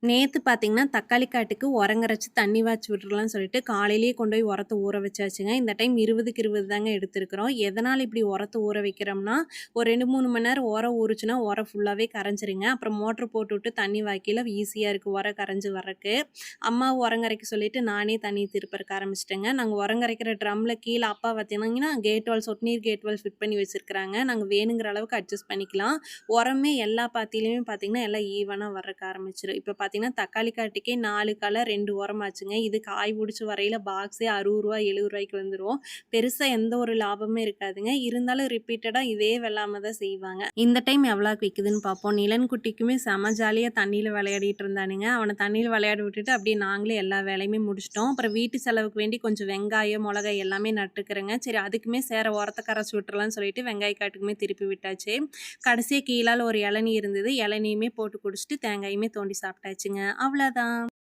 நேத்து பார்த்தீங்கன்னா, தக்காளி காட்டுக்கு உரங்கரைச்சு தண்ணி வாய்ச்சி விட்டுறலாம்னு சொல்லிட்டு, காலையிலேயே கொண்டு போய் உரத்த ஊற வச்சாச்சுங்க. இந்த டைம் 20க்கு 20 தாங்க எடுத்திருக்கிறோம். எதனால இப்படி உரத்த ஊற வைக்கிறோம்னா, ஒரு 2, 3 மணி நேரம் உரம் ஊறுச்சுன்னா, உரம் ஃபுல்லாவே கரைஞ்சிருங்க. அப்புறம் மோட்டர் போட்டுவிட்டு தண்ணி வாய்க்கையில ஈஸியா இருக்கு உரம் கரைஞ்சு வரக்கு. அம்மாவ உரங்கரைக்க சொல்லிட்டு, நானே தண்ணி திருப்பறக்க ஆரம்பிச்சுட்டேங்க. நாங்க உரங்கரைக்கிற ட்ரம்ல கீழ அப்பா பார்த்தீங்கன்னா, கேட் வால் சொட்டு நீர் கேட் வால் ஃபிட் பண்ணி வச்சிருக்கிறாங்க. நாங்க வேணுங்கிற அளவுக்கு அட்ஜஸ்ட் பண்ணிக்கலாம். உரமே எல்லா பாத்தியிலயுமே பார்த்தீங்கன்னா, எல்லாம் ஈவனா வரக்கு ஆரம்பிச்சுரும். இப்ப பார்த்தீங்கன்னா, தக்காளி காட்டுக்கே 4 கலர் 2 உரமாச்சுங்க. இது காய் புடிச்சு வரையில பாக்ஸே ரூ. 60 ரூ. 70க்கு வந்துரும். பெருசா எந்த ஒரு லாபமுமே இருக்காதுங்க. இருந்தாலும் ரிப்பீட்டடா இதே வெள்ளாம தான் செய்வாங்க. இந்த டைம் எவ்வளோக்கு விக்குதுன்னு பார்ப்போம். நிலன் குட்டிக்குமே செம ஜாலியா தண்ணீல விளையாடிட்டு இருந்தானுங்க. அவன தண்ணீல விளையாட விட்டுட்டு அப்படியே நாங்களே எல்லா வேலையுமே முடிச்சுட்டோம். அப்புறம் வீட்டு செலவுக்கு வேண்டி கொஞ்சம் வெங்காயம், மிளகாய் எல்லாமே நட்டுக்கிறேங்க. சரி அதுக்குமே சேர உரத்த கரைச்சு விட்டுறலாம்னு சொல்லிட்டு வெங்காய காட்டுக்குமே திருப்பி விட்டாச்சு. கடைசியா கீழால ஒரு இளநீ இருந்தது. இளநியுமே போட்டு குடிச்சிட்டு தேங்காயுமே தோண்டி சாப்பிட்டாச்சுங்க. அவ்வளோதான்.